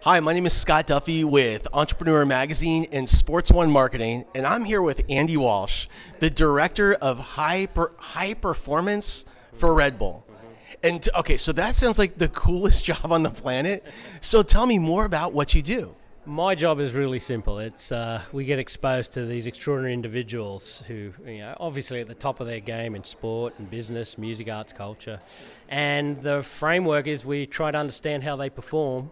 Hi, my name is Scott Duffy with Entrepreneur Magazine and Sports One Marketing, and I'm here with Andy Walshe, the director of high performance for Red Bull. And okay, so that sounds like the coolest job on the planet. So tell me more about what you do. My job is really simple. It's we get exposed to these extraordinary individuals who, obviously at the top of their game in sport and business, music, arts, culture, and the framework is we try to understand how they perform,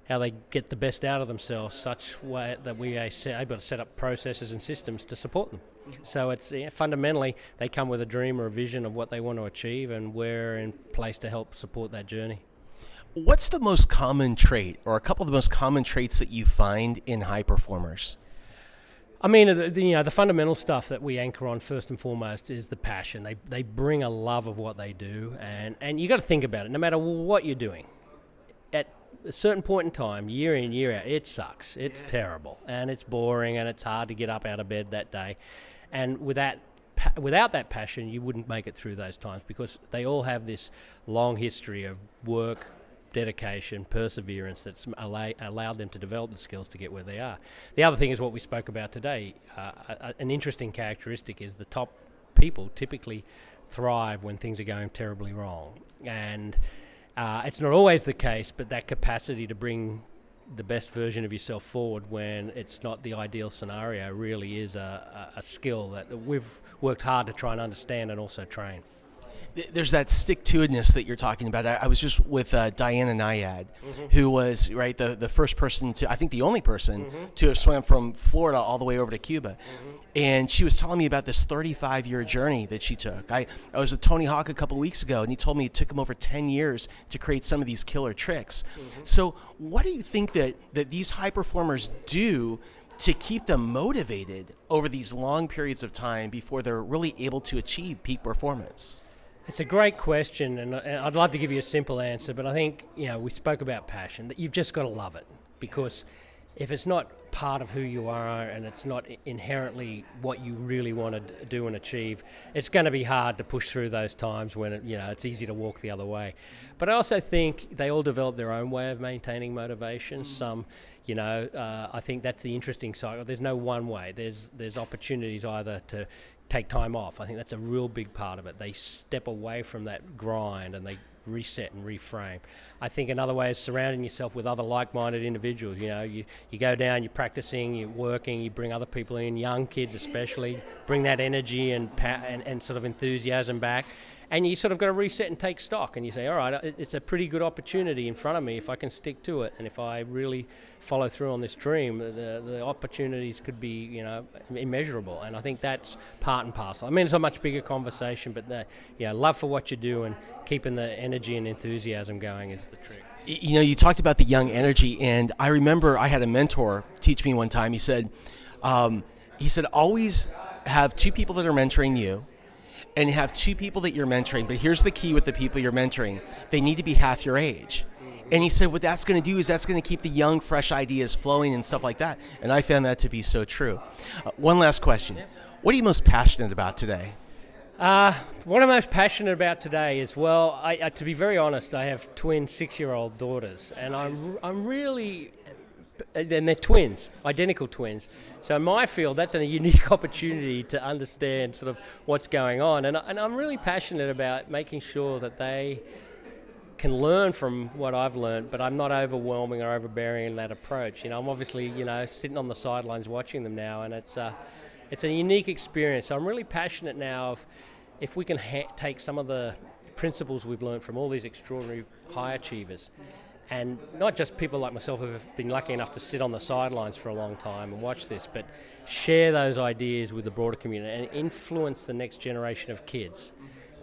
how they get the best out of themselves, such way that we are able to set up processes and systems to support them. So it's fundamentally they come with a dream or a vision of what they want to achieve, and we're in place to help support that journey. What's the most common trait, or a couple of the most common traits that you find in high performers? I mean, the fundamental stuff that we anchor on first and foremost is the passion. They bring a love of what they do, and you got to think about it. No matter what you're doing, at a certain point in time, year in, year out, it sucks. It's terrible, and it's boring, and it's hard to get up out of bed that day. And without that passion, you wouldn't make it through those times, because they all have this long history of work, dedication, perseverance that's allowed them to develop the skills to get where they are. The other thing is what we spoke about today. An interesting characteristic is the top people typically thrive when things are going terribly wrong. And it's not always the case, but that capacity to bring the best version of yourself forward when it's not the ideal scenario really is a skill that we've worked hard to try and understand and also train. There's that stick-to-itness that you're talking about. I was just with Diana Nyad, who was the first person to, I think the only person to have swam from Florida all the way over to Cuba. And she was telling me about this 35-year journey that she took. I was with Tony Hawk a couple of weeks ago, and he told me it took him over 10 years to create some of these killer tricks. So what do you think that these high performers do to keep them motivated over these long periods of time before they're really able to achieve peak performance? It's a great question, and I'd love to give you a simple answer, but I think, we spoke about passion, that you've just got to love it, because if it's not part of who you are and it's not inherently what you really want to do and achieve, it's going to be hard to push through those times when it's easy to walk the other way. But I also think they all develop their own way of maintaining motivation. Some, I think that's the interesting side. There's no one way. There's opportunities either to take time off. I think that's a real big part of it. They step away from that grind and they reset and reframe. I think another way is surrounding yourself with other like-minded individuals. You go down, you're practicing, you're working, you bring other people in, young kids especially, bring that energy and sort of enthusiasm back. And you sort of got to reset and take stock, and you say, all right, it's a pretty good opportunity in front of me if I can stick to it, and if I really follow through on this dream, the opportunities could be, immeasurable. And I think that's part and parcel. I mean, it's a much bigger conversation, but love for what you do and keeping the energy and enthusiasm going is the trick. You talked about the young energy, and I remember I had a mentor teach me one time. He said, always have two people that are mentoring you, and have two people that you're mentoring, but here's the key with the people you're mentoring. They need to be half your age. And he said what that's going to do is that's going to keep the young, fresh ideas flowing and stuff like that. And I found that to be so true. One last question. What are you most passionate about today? What I'm most passionate about today is, to be very honest, I have twin 6-year-old daughters, and I'm really... And they're twins, identical twins. So in my field, that's a unique opportunity to understand sort of what's going on. And I'm really passionate about making sure that they can learn from what I've learned, but I'm not overwhelming or overbearing in that approach. I'm obviously, sitting on the sidelines watching them now, and it's a unique experience. So I'm really passionate now if we can take some of the principles we've learned from all these extraordinary high achievers, and not just people like myself who have been lucky enough to sit on the sidelines for a long time and watch this, but share those ideas with the broader community and influence the next generation of kids.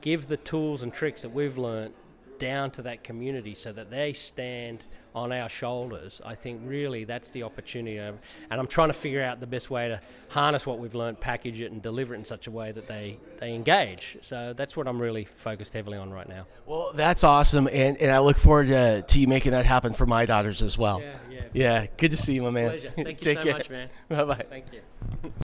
Give the tools and tricks that we've learned down to that community so that they stand on our shoulders. I think really that's the opportunity. And I'm trying to figure out the best way to harness what we've learned, package it, and deliver it in such a way that they engage. So that's what I'm really focused heavily on right now. Well, that's awesome, and I look forward to you making that happen for my daughters as well. Yeah. Good to see you, my man. Pleasure. Thank you so much, man. Bye-bye. Thank you.